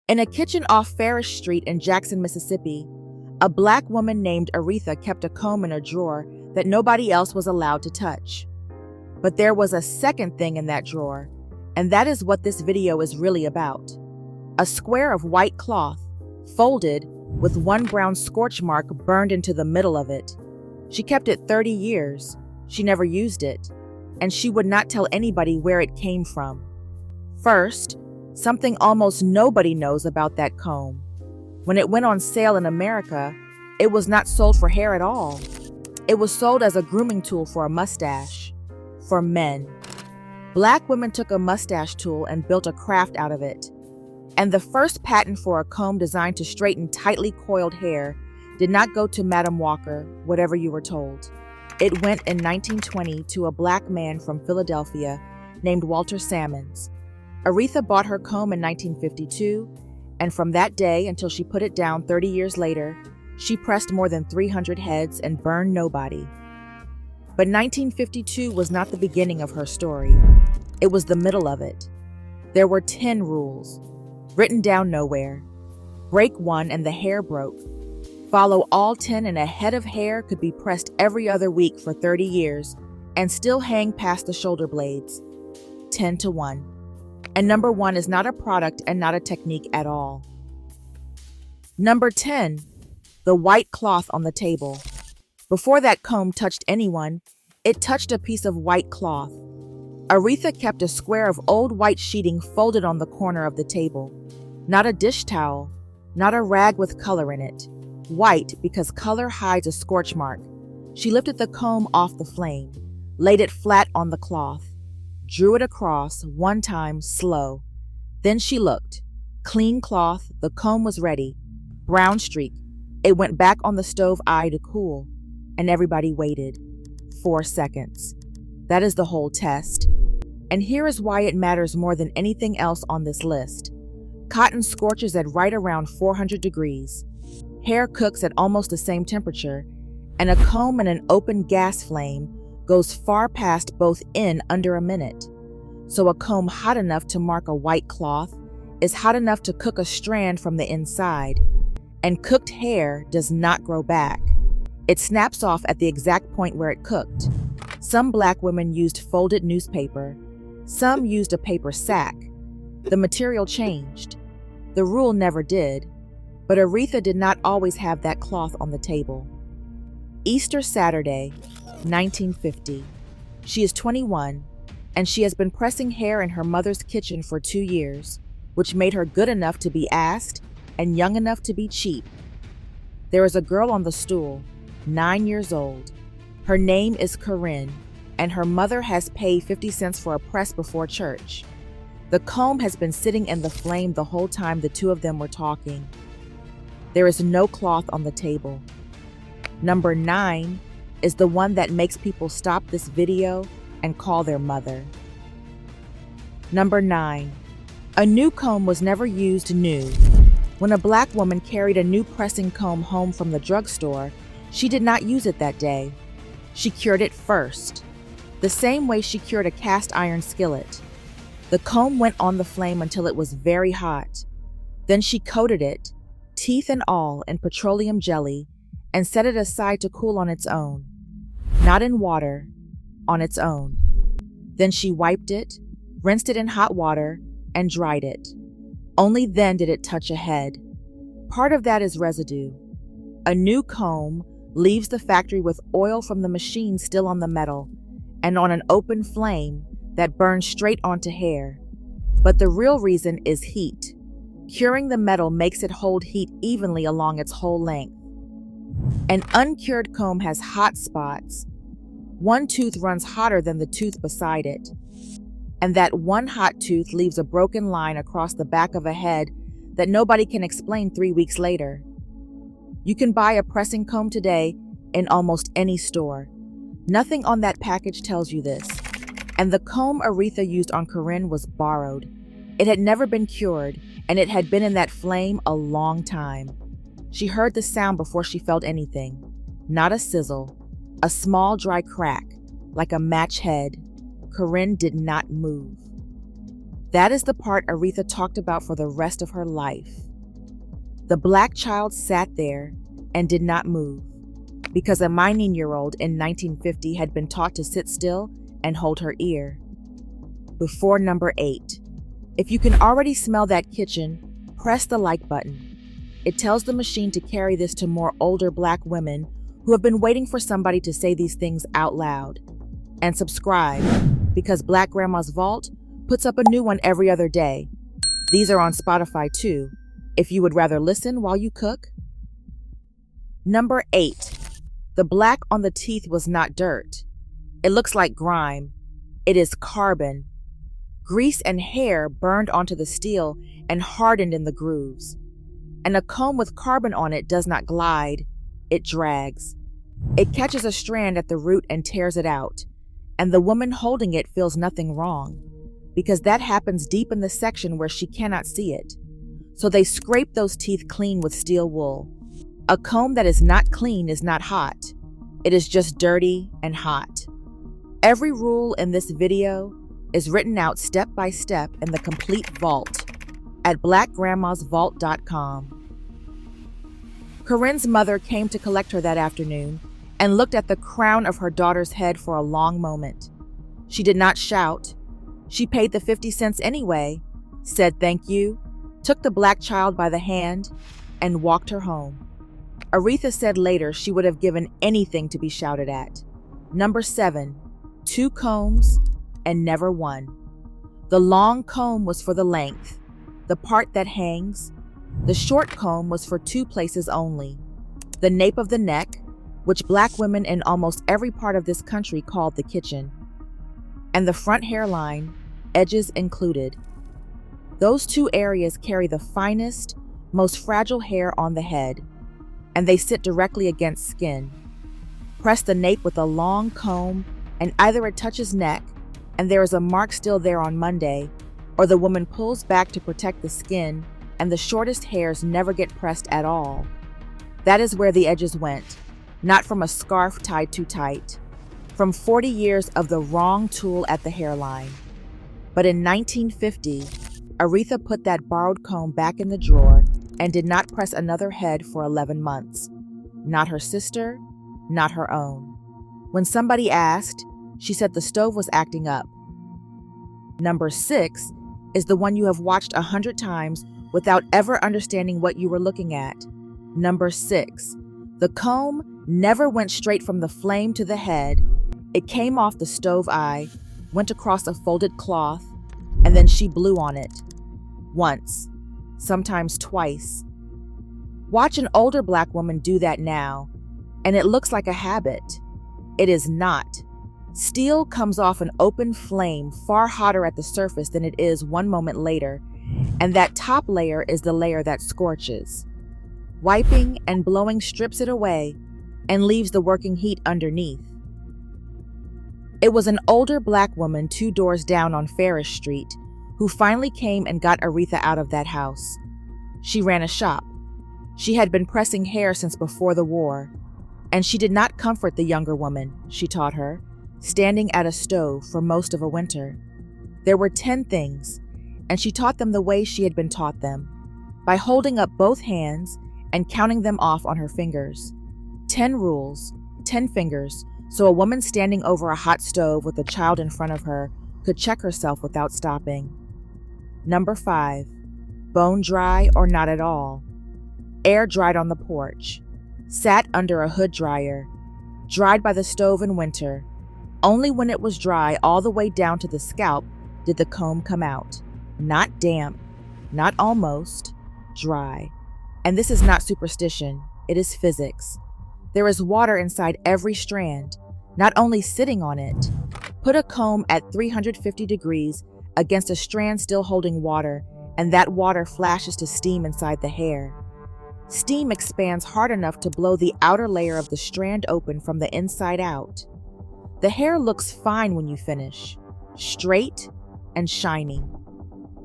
In a kitchen off Farish Street in Jackson, Mississippi, a black woman named Aretha kept a comb in a drawer that nobody else was allowed to touch. But there was a second thing in that drawer, and that is what this video is really about. A square of white cloth, folded, with one brown scorch mark burned into the middle of it. She kept it 30 years. She never used it, and she would not tell anybody where it came from. First, something almost nobody knows about that comb. When it went on sale in America, it was not sold for hair at all. It was sold as a grooming tool for a mustache. For men. Black women took a mustache tool and built a craft out of it. And the first patent for a comb designed to straighten tightly coiled hair did not go to Madam Walker, whatever you were told. It went in 1920 to a black man from Philadelphia named Walter Sammons. Aretha bought her comb in 1952, and from that day until she put it down 30 years later, she pressed more than 300 heads and burned nobody. But 1952 was not the beginning of her story. It was the middle of it. There were 10 rules, written down nowhere. Break one and the hair broke. Follow all 10 and a head of hair could be pressed every other week for 30 years and still hang past the shoulder blades. 10 to 1. And number 1 is not a product and not a technique at all. Number 10, the white cloth on the table. Before that comb touched anyone, it touched a piece of white cloth. Aretha kept a square of old white sheeting folded on the corner of the table. Not a dish towel, not a rag with color in it. White because color hides a scorch mark. She lifted the comb off the flame, laid it flat on the cloth, drew it across one time, slow. Then she looked. Clean cloth, the comb was ready. Brown streak. It went back on the stove eye to cool, and everybody waited. 4 seconds. That is the whole test. And here is why it matters more than anything else on this list. Cotton scorches at right around 400 degrees. Hair cooks at almost the same temperature, and a comb in an open gas flame goes far past both in under a minute. So a comb hot enough to mark a white cloth is hot enough to cook a strand from the inside, and cooked hair does not grow back. It snaps off at the exact point where it cooked. Some black women used folded newspaper. Some used a paper sack. The material changed. The rule never did, but Aretha did not always have that cloth on the table. Easter Saturday, 1950. She is 21, and she has been pressing hair in her mother's kitchen for 2 years, which made her good enough to be asked and young enough to be cheap. There is a girl on the stool, 9 years old. Her name is Corinne, and her mother has paid 50 cents for a press before church. The comb has been sitting in the flame the whole time the two of them were talking. There is no cloth on the table. Number 9 is the one that makes people stop this video and call their mother. Number 9. A new comb was never used new. When a black woman carried a new pressing comb home from the drugstore, she did not use it that day. She cured it first, the same way she cured a cast iron skillet. The comb went on the flame until it was very hot. Then she coated it, teeth and all, in petroleum jelly and set it aside to cool on its own. Not in water, on its own. Then she wiped it, rinsed it in hot water, and dried it. Only then did it touch a head. Part of that is residue. A new comb leaves the factory with oil from the machine still on the metal and on an open flame that burns straight onto hair. But the real reason is heat. Curing the metal makes it hold heat evenly along its whole length. An uncured comb has hot spots. One tooth runs hotter than the tooth beside it. And that one hot tooth leaves a broken line across the back of a head that nobody can explain 3 weeks later. You can buy a pressing comb today in almost any store. Nothing on that package tells you this. And the comb Aretha used on Corinne was borrowed. It had never been cured, and it had been in that flame a long time. She heard the sound before she felt anything. Not a sizzle, a small dry crack, like a match head. Corinne did not move. That is the part Aretha talked about for the rest of her life. The black child sat there and did not move because a 9-year-old in 1950 had been taught to sit still and hold her ear. Before number 8. If you can already smell that kitchen, press the like button. It tells the machine to carry this to more older black women who have been waiting for somebody to say these things out loud. And subscribe, because Black Grandma's Vault puts up a new one every other day. These are on Spotify too, if you would rather listen while you cook. Number 8. The black on the teeth was not dirt. It looks like grime. It is carbon. Grease and hair burned onto the steel and hardened in the grooves. And a comb with carbon on it does not glide, it drags. It catches a strand at the root and tears it out, and the woman holding it feels nothing wrong, because that happens deep in the section where she cannot see it. So they scrape those teeth clean with steel wool. A comb that is not clean is not hot. It is just dirty and hot. Every rule in this video is written out step by step in the complete vault at blackgrandmasvault.com. Corinne's mother came to collect her that afternoon and looked at the crown of her daughter's head for a long moment. She did not shout. She paid the 50 cents anyway, said thank you, took the black child by the hand, and walked her home. Aretha said later she would have given anything to be shouted at. Number 7, 2 combs and never one. The long comb was for the length, the part that hangs. The short comb was for 2 places only: the nape of the neck, which black women in almost every part of this country called the kitchen, and the front hairline, edges included. Those 2 areas carry the finest, most fragile hair on the head, and they sit directly against skin. Press the nape with a long comb, and either it touches neck, and there is a mark still there on Monday, or the woman pulls back to protect the skin, and the shortest hairs never get pressed at all. That is where the edges went, not from a scarf tied too tight, from 40 years of the wrong tool at the hairline. But in 1950, Aretha put that borrowed comb back in the drawer and did not press another head for 11 months. Not her sister, not her own. When somebody asked, she said the stove was acting up. Number 6 is the one you have watched 100 times without ever understanding what you were looking at. Number 6. The comb never went straight from the flame to the head. It came off the stove eye, went across a folded cloth, and then she blew on it. Once, sometimes twice. Watch an older black woman do that now, and it looks like a habit. It is not. Steel comes off an open flame far hotter at the surface than it is one moment later, and that top layer is the layer that scorches. Wiping and blowing strips it away and leaves the working heat underneath. It was an older black woman 2 doors down on Farish Street who finally came and got Aretha out of that house. She ran a shop. She had been pressing hair since before the war, and she did not comfort the younger woman, she taught her, standing at a stove for most of a winter. There were 10 things, and she taught them the way she had been taught them, by holding up both hands and counting them off on her fingers. 10 rules, 10 fingers, so a woman standing over a hot stove with a child in front of her could check herself without stopping. Number 5, bone dry or not at all. Air dried on the porch, sat under a hood dryer, dried by the stove in winter. Only when it was dry all the way down to the scalp did the comb come out. Not damp, not almost, dry. And this is not superstition, it is physics. There is water inside every strand, not only sitting on it. Put a comb at 350 degrees against a strand still holding water, and that water flashes to steam inside the hair. Steam expands hard enough to blow the outer layer of the strand open from the inside out. The hair looks fine when you finish, straight and shining.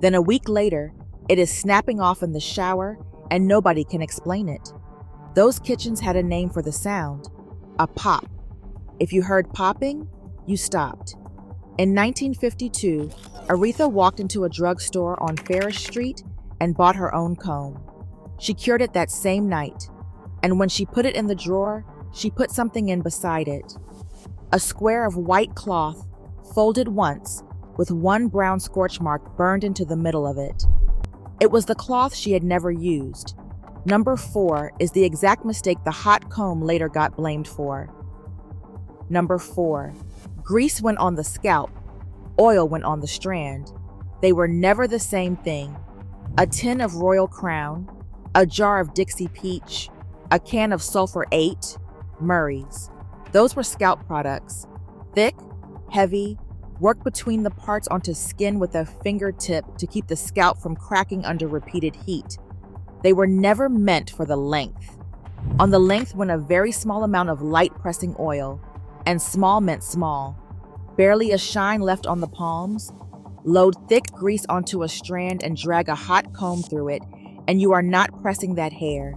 Then a week later, it is snapping off in the shower, and nobody can explain it. Those kitchens had a name for the sound, a pop. If you heard popping, you stopped. In 1952, Aretha walked into a drugstore on Farish Street and bought her own comb. She cured it that same night, and when she put it in the drawer, she put something in beside it. A square of white cloth, folded once, with one brown scorch mark burned into the middle of it. It was the cloth she had never used. Number 4 is the exact mistake the hot comb later got blamed for. Number 4. Grease went on the scalp. Oil went on the strand. They were never the same thing. A tin of Royal Crown, a jar of Dixie Peach, a can of Sulfur 8, Murray's. Those were scalp products. Thick, heavy, worked between the parts onto skin with a fingertip to keep the scalp from cracking under repeated heat. They were never meant for the length. On the length went a very small amount of light pressing oil, and small meant small. Barely a shine left on the palms. Load thick grease onto a strand and drag a hot comb through it, and you are not pressing that hair.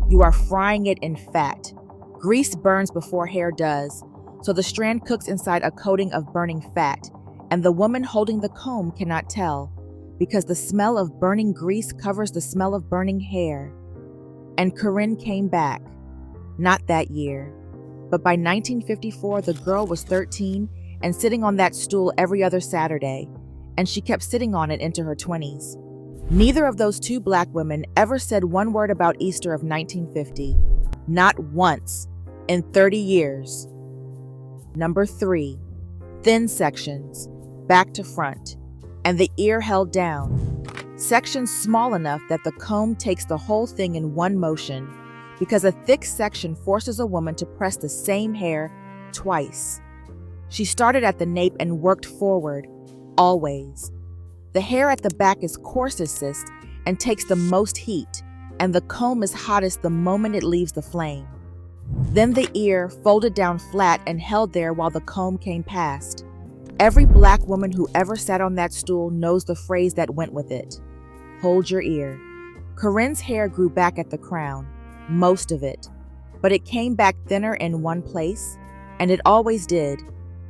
You are frying it in fat. Grease burns before hair does, so the strand cooks inside a coating of burning fat, and the woman holding the comb cannot tell, because the smell of burning grease covers the smell of burning hair. And Corinne came back. Not that year. But by 1954, the girl was 13 and sitting on that stool every other Saturday, and she kept sitting on it into her 20s. Neither of those two black women ever said one word about Easter of 1950. Not once in 30 years. Number 3, thin sections, back to front, and the ear held down. Sections small enough that the comb takes the whole thing in one motion, because a thick section forces a woman to press the same hair twice. She started at the nape and worked forward, always. The hair at the back is coarsest and takes the most heat, and the comb is hottest the moment it leaves the flame. Then the ear folded down flat and held there while the comb came past. Every black woman who ever sat on that stool knows the phrase that went with it. Hold your ear. Corinne's hair grew back at the crown, most of it, but it came back thinner in one place, and it always did,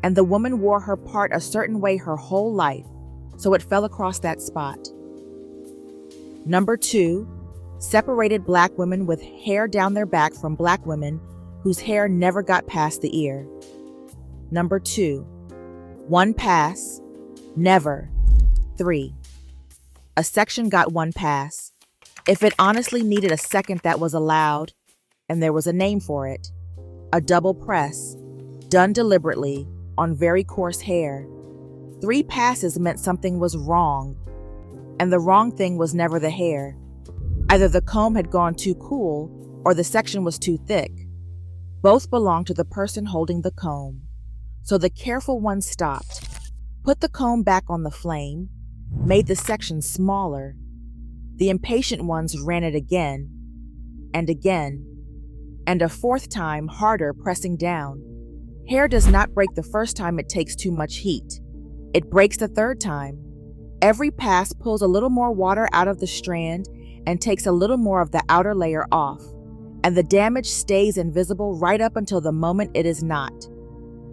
and the woman wore her part a certain way her whole life, so it fell across that spot. Number 2, separated black women with hair down their back from black women whose hair never got past the ear. Number 2, 1 pass, never. 3, a section got 1 pass. If it honestly needed a second, that was allowed, and there was a name for it. A double press, done deliberately, on very coarse hair. 3 passes meant something was wrong, and the wrong thing was never the hair. Either the comb had gone too cool, or the section was too thick. Both belonged to the person holding the comb. So the careful one stopped, put the comb back on the flame, made the section smaller. The impatient ones ran it again, and again, and a 4th time harder, pressing down. Hair does not break the first time it takes too much heat. It breaks the 3rd time. Every pass pulls a little more water out of the strand and takes a little more of the outer layer off, and the damage stays invisible right up until the moment it is not.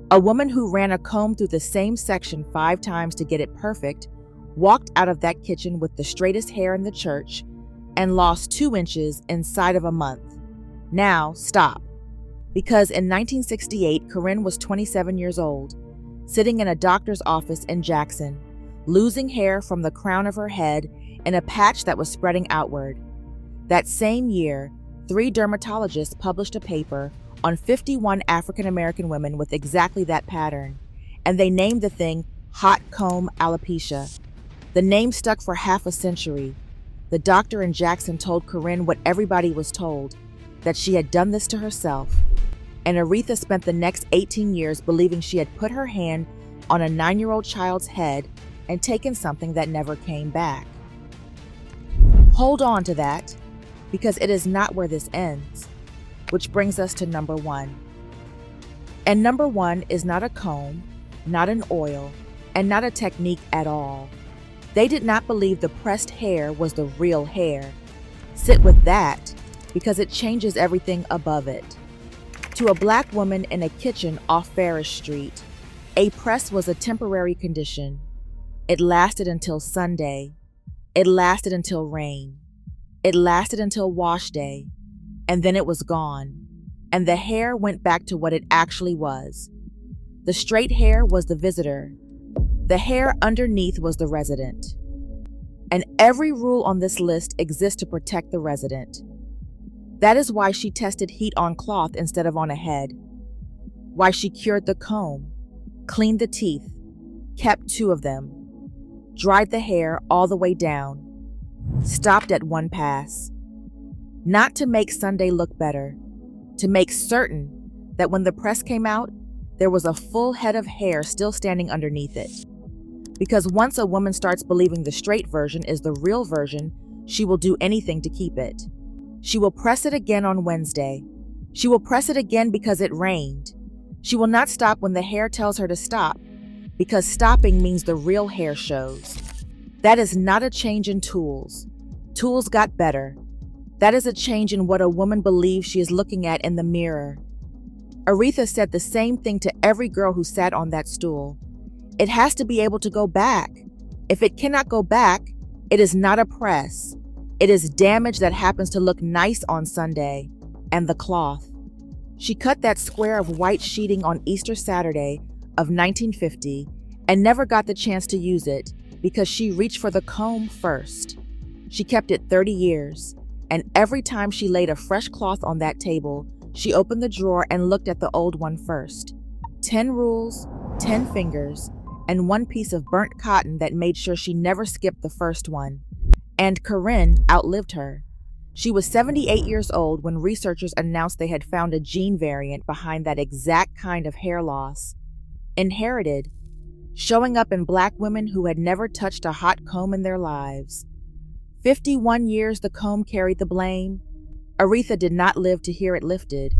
A woman who ran a comb through the same section 5 times to get it perfect walked out of that kitchen with the straightest hair in the church and lost 2 inches inside of a month. Now, stop. Because in 1968, Corinne was 27 years old, sitting in a doctor's office in Jackson, losing hair from the crown of her head in a patch that was spreading outward. That same year, 3 dermatologists published a paper on 51 African American women with exactly that pattern, and they named the thing hot comb alopecia. The name stuck for half a century. The doctor in Jackson told Corinne what everybody was told, that she had done this to herself, and Aretha spent the next 18 years believing she had put her hand on a 9-year-old child's head and taken something that never came back. Hold on to that, because it is not where this ends, which brings us to number 1. And number 1 is not a comb, not an oil, and not a technique at all. They did not believe the pressed hair was the real hair. Sit with that, because it changes everything above it. To a black woman in a kitchen off Farish Street, A press was a temporary condition. It lasted until Sunday. It lasted until rain. It lasted until wash day. And then it was gone. And the hair went back to what it actually was. The straight hair was the visitor. The hair underneath was the resident. And every rule on this list exists to protect the resident. That is why she tested heat on cloth instead of on a head. Why she cured the comb, cleaned the teeth, kept 2 of them, dried the hair all the way down, stopped at 1 pass. Not to make Sunday look better, to make certain that when the press came out, there was a full head of hair still standing underneath it. Because once a woman starts believing the straight version is the real version, she will do anything to keep it. She will press it again on Wednesday. She will press it again because it rained. She will not stop when the hair tells her to stop, because stopping means the real hair shows. That is not a change in tools. Tools got better. That is a change in what a woman believes she is looking at in the mirror. Aretha said the same thing to every girl who sat on that stool. It has to be able to go back. If it cannot go back, it is not a press. It is damage that happens to look nice on Sunday, and the cloth. She cut that square of white sheeting on Easter Saturday of 1950 and never got the chance to use it because she reached for the comb first. She kept it 30 years, and every time she laid a fresh cloth on that table, she opened the drawer and looked at the old one first. 10 rules, 10 fingers, and 1 piece of burnt cotton that made sure she never skipped the first one. And Corinne outlived her. She was 78 years old when researchers announced they had found a gene variant behind that exact kind of hair loss. Inherited, showing up in Black women who had never touched a hot comb in their lives. 51 years the comb carried the blame. Aretha did not live to hear it lifted.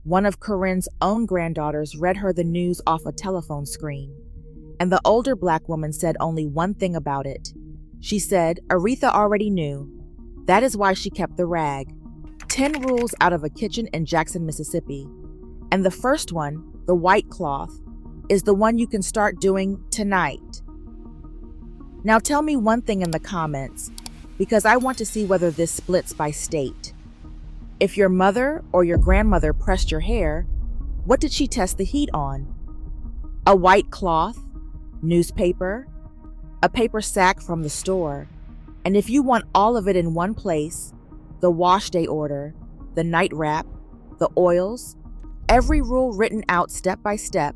One of Corinne's own granddaughters read her the news off a telephone screen, and the older Black woman said only one thing about it. She said Aretha already knew. That is why she kept the rag. 10 rules out of a kitchen in Jackson, Mississippi. And the first one, the white cloth, is the one you can start doing tonight. Now tell me one thing in the comments, because I want to see whether this splits by state. If your mother or your grandmother pressed your hair, what did she test the heat on? A white cloth, newspaper, a paper sack from the store. And if you want all of it in one place, the wash day order, the night wrap, the oils, every rule written out step by step,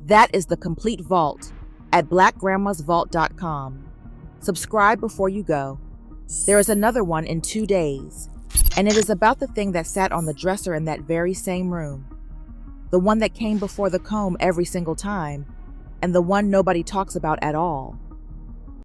that is the complete vault at blackgrandmasvault.com. Subscribe before you go. There is another one in 2 days, and it is about the thing that sat on the dresser in that very same room. The one that came before the comb every single time, and the one nobody talks about at all.